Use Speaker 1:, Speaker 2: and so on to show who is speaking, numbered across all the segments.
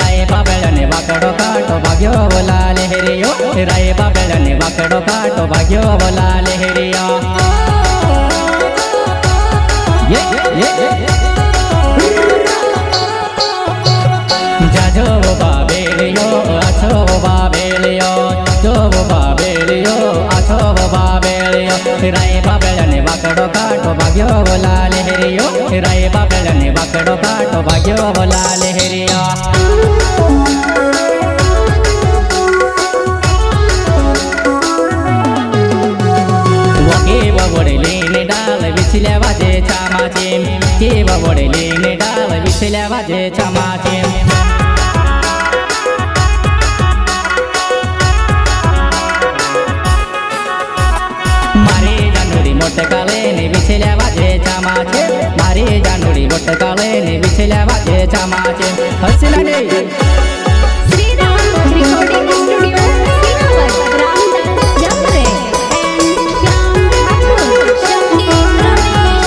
Speaker 1: राय बाबेळने वाकडो काटो भाग्यो बोला लहरियो राय बाबेळने वाकडो काटो भाग्यो बोला लहरिया जाजो बाबेलियो आछो बाबेलियो जो बाबेलियो आछो बाबेलियो राय बाबेळने वाकडो काटो भाग्यो बोला लहरियो राय बाबेळने वाकडो काटो भाग्यो बोला लहरिया वडलेने डाल विछल्या वाजे छामाचे केव वडलेने डाल विछल्या वाजे छामाचे मारे जानुडी मोटकालेने विछल्या वाजे छामाचे मारे जानुडी मोटकालेने विछल्या वाजे छामाचे हसला रे
Speaker 2: श्रीराम रिकॉर्डिंग स्टूडियो सीनावर रामदास जमरे एंड श्याम ठाकुर संगीत रमेश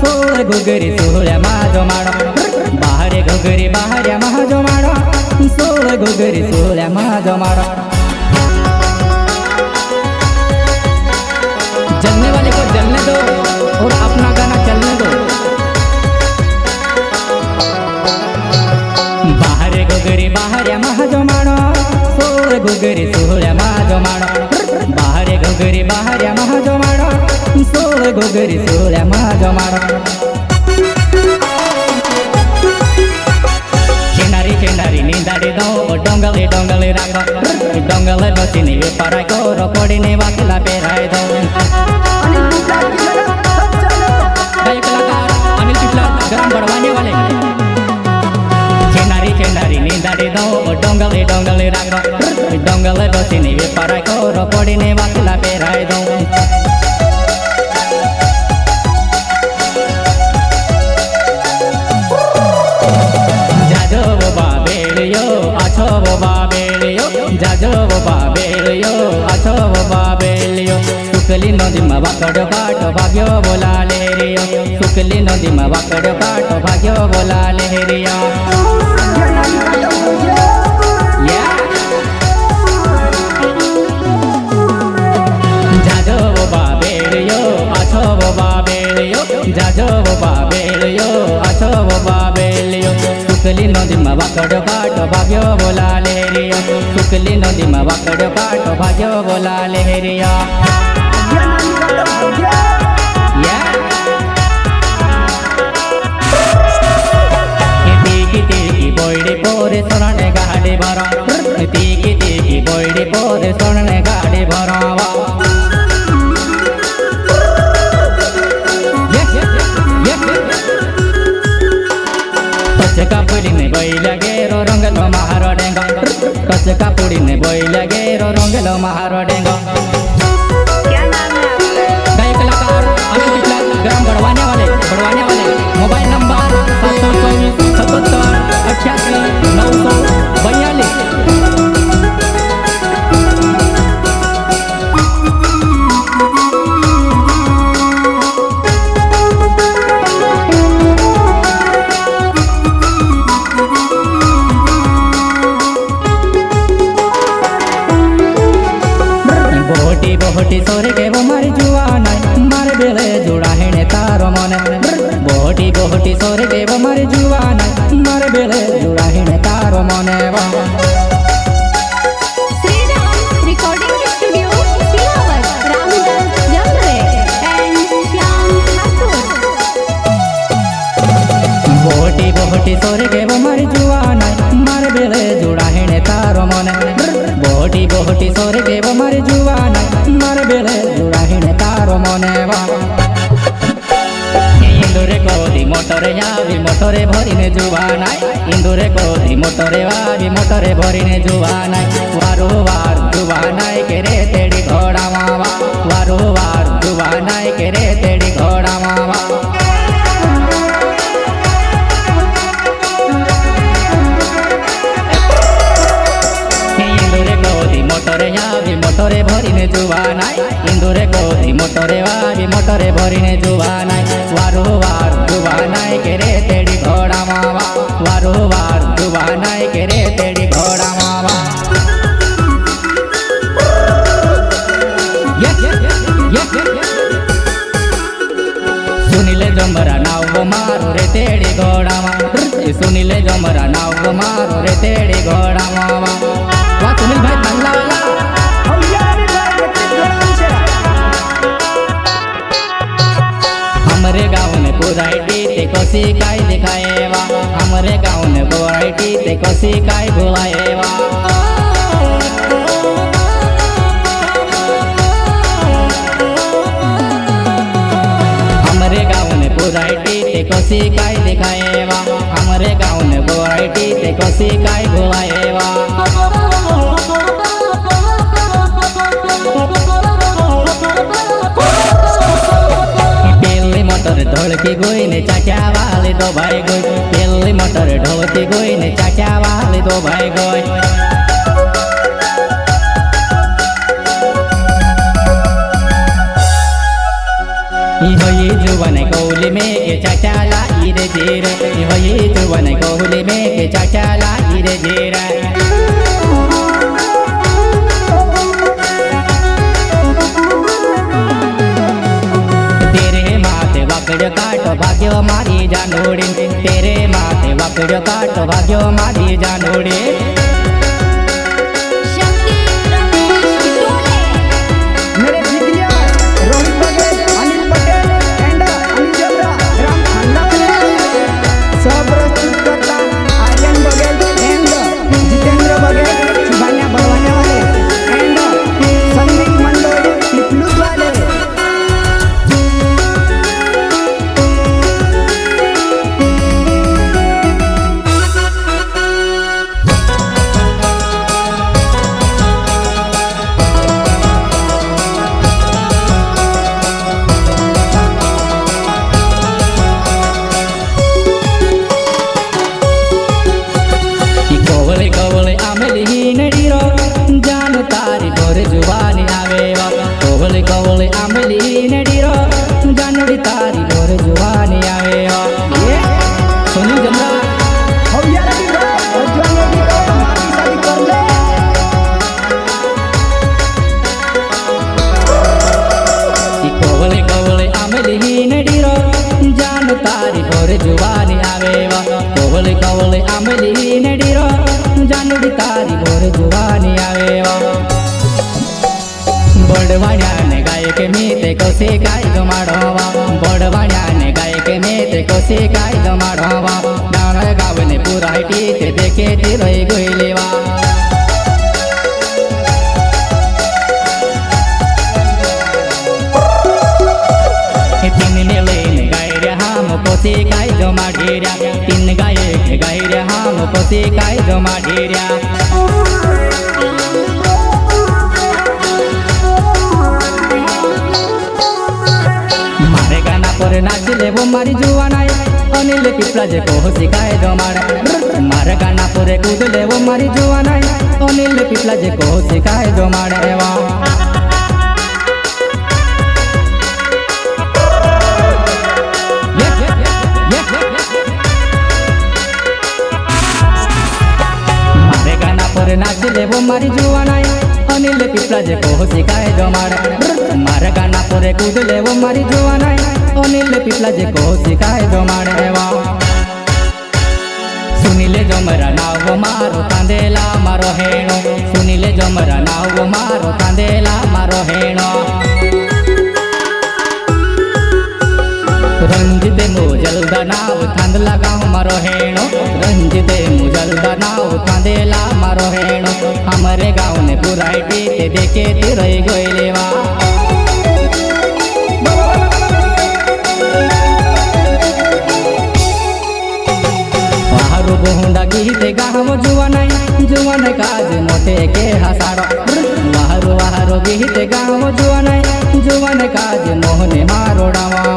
Speaker 2: टोले
Speaker 1: घुगरी सोहळ्या माझो माडो बाहेर घुगरी बाहेर माझो माडो सोहळ घुगरी सोहळ्या माझो माडो जलने वाले को जलने दो और अपना गाना चलने दो बाहेर घुगरी बाहेर माझो माडो सोहळ घुगरी सोहळ्या माझो माडो बाहेर घुगरी बाहेर माझो माडो सोहळ घुगरी सोहळ्या माझो माडो Cendari nindari do dongali rako dongali bosini parai ko rokodi ne wakila perai do गायक कलाकार अनिल पिपला गरम बढ़वाने वाले cendari nindari do dongali rako dongali bosini parai ko rokodi ne wakila perai do जाजो बाबेलियो आछो बाबेलियो सुकली नदी में वाकडो काटो भाग्यो बोला लहरियो सुकली नदी में वाकडो काटो भाग्यो बोला लहरिया जाजो बाबेलियो आछो बाबेलियो जाजो बाबेलियो आछो बाबेलियो सुकली नदी में वाकडो काटो भाग्यो बोला लहरिया सुकली नदी में वाकडो काटो भाग्यो बोला लहरिया तीकी बोइडी पोरे सोरने गाड़ी भरा तीकी बोइडी पोरे सोरने गाड़ी भरावा कचका ने बैला गेरो रंगलो महारो डेंगो कचका ने बैला गेरो रंगलो महारो डेंगो
Speaker 2: क्या नाम है आपका
Speaker 1: गायक कलाकार अनिल पिपला गरम बढ़वाने वाले मोबाइल नंबर 724 77 88 942 बोहटी सोरे के वो मारी जुआना मारे बेले जुड़ा है ने तारो मने बोहटी सोरे के वो मारी जुआना मारे बेले जुड़ा है ने तारो मने वा
Speaker 2: श्रीराम रिकॉर्डिंग स्टूडियो सीनावर रामदास जमरे एंड श्याम ठाकुर
Speaker 1: बोहटी सोरे के वो मारी जुआना मारे बेले जुड़ा है ने तारो मने बोहटी सोरे के वो मारी जुआना मारे बेले जुड़ा है ने तारो मने वा इंदुरे को મોટરે આવી મોટરે ભરીને જોવાનાય ઇન્દુરે કોધી મોટરે આવી મોટરે ભરીને જોવાનાય વારંવાર જોવાનાય કે રે તેડી ઘોડામાં વારંવાર જોવાનાય કે રે તેડી ઘોડામાં મોટરે આવી મોટરે ભરીને જોવાનાય ઇન્દુરે કોધી મોટરે આવી મોટરે ભરીને જોવાનાય વારંવાર જોવાનાય કે રે તેડી ઘોડામાં વારંવાર જોવાનાય કે રે તેડી ઘોડામાં સુની લેજો મારા નાવ મારો રે તેડી ઘોડામાં સુની લેજો મારા નાવ મારો રે તેડી ઘોડામાં વાહ સુનિલભાઈ બંગલાવાલા हमरे गाँव में पुराइटी ते कोसी काय दिखाएवा हमरे गाँव में पुराइटी ते कोसी काय बुलाएवा हमरे गाँव में पुराइटी ते कोसी काय दिखाएवा हमरे गाँव में पुराइटी ते कोसी काय बुलाएवा मोटर ढोलकी गोई ने चाचा वाले दो भाई गोई पेली मोटर ढोलकी गोई ने चाचा वाले दो भाई गोई वही जुवन कोहली में के चाचा लाई रे जीरे वही जुवन कोहली में के चाचा लाई रे जीरे वाकड़ो काटो भाग्यो मारी जानोड़ी तेरे माथे वाकड़ो काटो भाग्यो मारी जानोड़ी
Speaker 3: मेरे जिगरिया रोहित बघेल अनिल पटेल एंड अनिल जबरा राम खन्ना सब प्रस्तुत करता आर्यन बघेल एंड जितेंद्र बघेल शिवान्या भरवाने वाले एंड संदीप मंडोड़ी पिपलूस वाले
Speaker 1: कोवले आमेली नडीरो जानो तारी भोरे जुबानी आवेवा कोवले आमेली नडीरो जानोड़ी तारी भोरे जुबानी आवेवा ये सुनील जमरा
Speaker 3: हो यार दी रो जानो दी रो हमारी शादी कर ले
Speaker 1: कोवले आमेली नडीरो जानो तारी भोरे जुबानी आवेवा कोवले आमेली नडीरो जानोड़ी तारी भोरे जुबानी आवेवा बड़वाण्याने गायक मीते कोसे काय जमाडवा बड़वाण्याने गायक मीते कोसे काय जमाडवा डाण गावने पुराइटी ते देखे ती रही गईलेवा तीन नेलेने गायरे हम कोसे काय जमाडीऱ्या तीन गायक गायरे हम कोसे काय जमाडीऱ्या मारे गाना पर नाचले वो मारी जुवानाय अनिल पिपला जे को सिखाए जमाड़े मारे गाना पर कूदले वो मारी जुवानाय अनिल पिपला जे को सिखाए जमाड़े वा नाचले वो मारी जुवानाय अनिल पिपला जे को सिखाए जमाड़े मारे गाना पर कूदले वो मारी जुवानाय अनिल पिपला जे को सिखाए जमाड़े वा सुनीले जमरा नाव मारो तांदेला मारो हेणो सुनीले जमरा नाव मारो तांदेला मारो हेणो रंजिते मुजलदा नाव थांदला गाँव मारो हेणो रंजिते मुजलदा नाव थांदेला मारो हेणो हमारे गाँव ने पुराइटी ते देखे ती रही गईलेवा કાજ મોટે કે હસાડો વાહરો વાહરો ગીત ગાવો જુવાન કાજ મોહને મારો ડાવા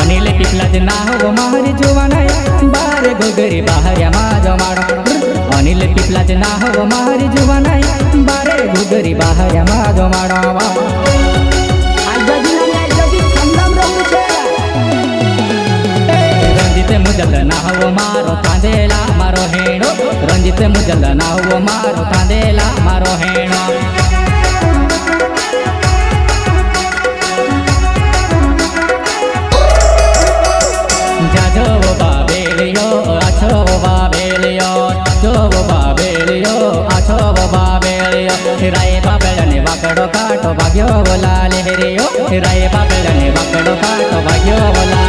Speaker 1: અનિલ પીપલા જ ના હો મારી જુવાનાઈ બારે ગોગરી બહાર્યામાં જમાડો અનિલ પીપલા જ ના હો મારી જુવાનાઈ બારે ગોગરી બહાર્યામાં જમાડો
Speaker 3: આઝાદી ખંડમ રહું છે
Speaker 1: રંજીત મુજલ ના હો મારો તાંદેલા મારો હેણો રંજીત મુજલ ના હો મારો તાંદેલા મારો હેણો જાજો બાબેલિયો આછો બાબેલિયો જો બાબેલિયો આછો બાબેલિયો રાય બાબેલને વાકડો કાટો ભાગ્યો બોલા લેરિયો રાય બાબેલને વાકડો કાટો ભાગ્યો બોલા